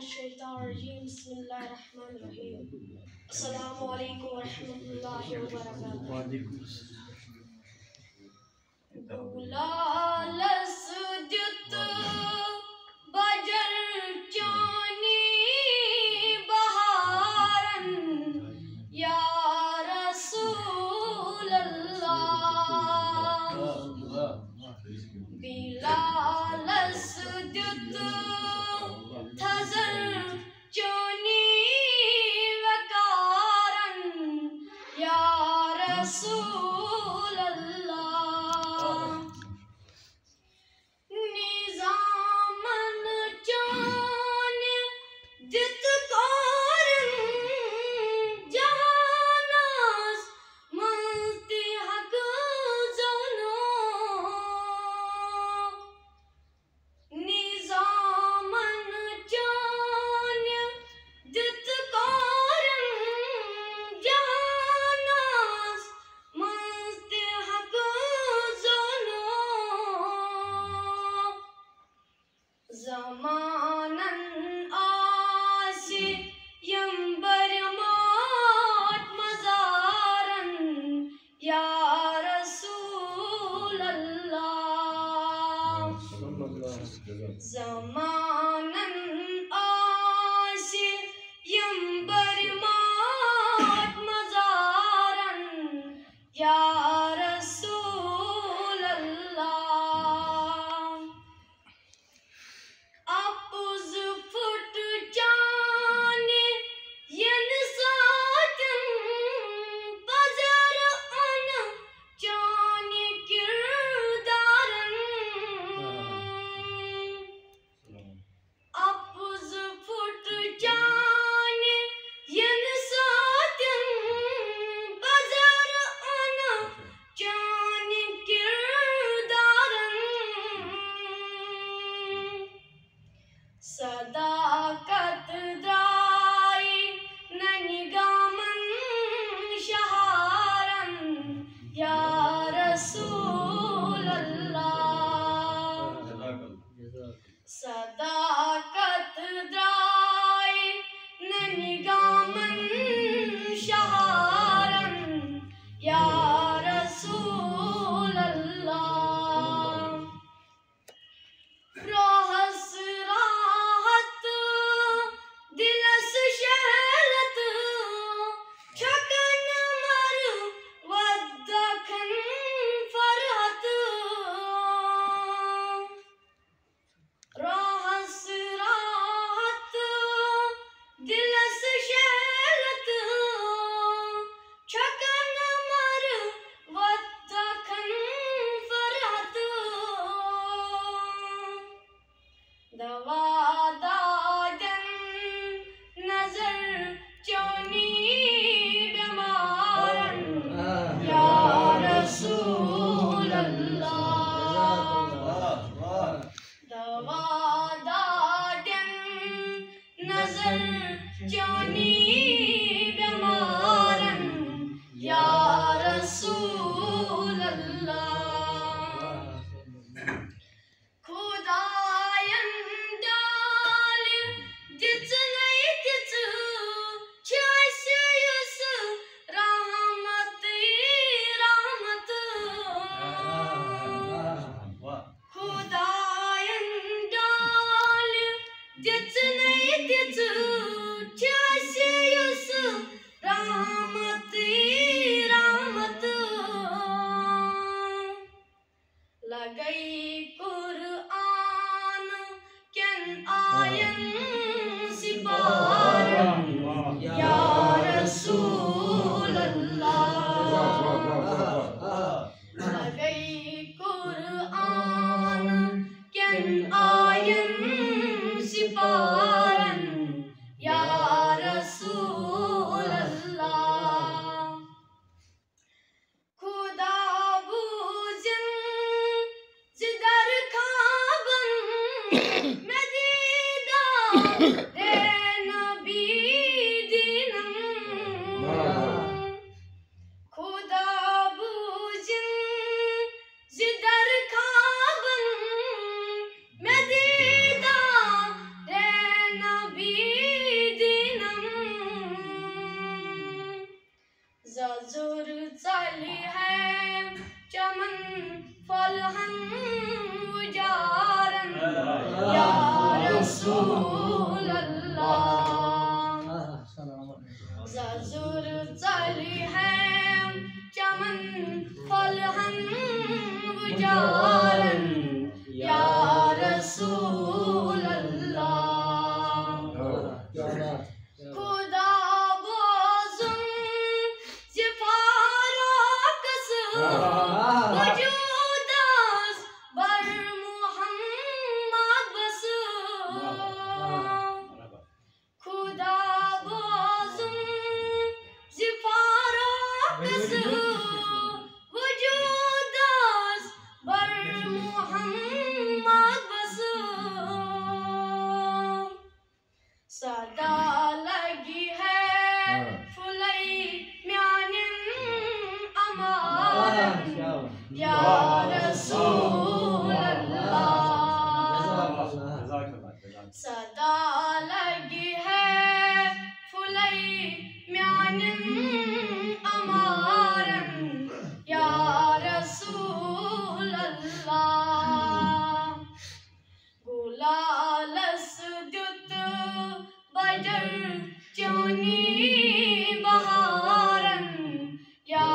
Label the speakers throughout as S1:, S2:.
S1: मिनश्शैतानिर्रजीम बिस्मिल्लाहिर्रहमानिर्रहीम अस्सलामु अलैकुम वरहमतुल्लाहि वबरकातुहू गुलालस जुत बजर चानी बहारन या रसूल अल्लाह बिलालस जुत थजर चोनी वकारन या रसूल अल्लाह निजामन चान जित कारन जहानास मस्ती हक जोनो ज़मानन आसे यंबर मात मज़ारन या रसूल अल्लाह ज़मानन आसे यंबर मात मज़ारन या रसूल अल्लाह Apuz fut chane yen saatin pazar an chane kirdaran Apuz fut chane yen saatin pazar an chane kirdaran सदाकत द्राई ननिगामन शहारन या रसूल अल्लाह सदाकत द्राई ननिगामन शहारन या रसूल अल्लाह रोहस दिलस शहलत छकन मर वद्दखन फरहत रोहस राहत दिलस शहलत छकन मर वद्दखन फरहत दवा दादन नजर चोनी बीमारन या रसूल अल्लाह दवा दादन नजर चोनी बीमारन या रसूल अल्लाह खुदायन डाल जित नहीं तित छायस रहमत रहमत खुदायन डाल जित नहीं तित छायस रहमत रहमत लगई कुरान कन आयन सिपारन या रसूल अल्लाह लगई कुरान कन आयन सिपारन या रसूल अल्लाह खुदा बूजन जिदर खाबन मदीदा रे नबी दीनम खुदा बूजन जिदर खाबन मदीदा रे नबी सदा लगी है फुलई म्यानिन अमारन या रसूल अल्लाह। सदा लगी है फुलई म्यानिन अमारन या रसूल अल्लाह। गुलालस दुत बजर चोनी बहारन या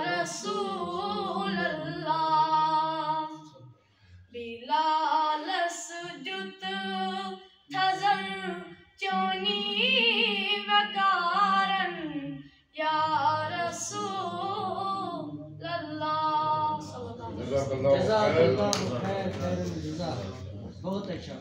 S1: रसूल अल्लाह। बिलालस दुत थजर चोनी वकारन या रसूल अल्लाह।
S2: जज़ाकल्लाहु खैर, बहुत अच्छा।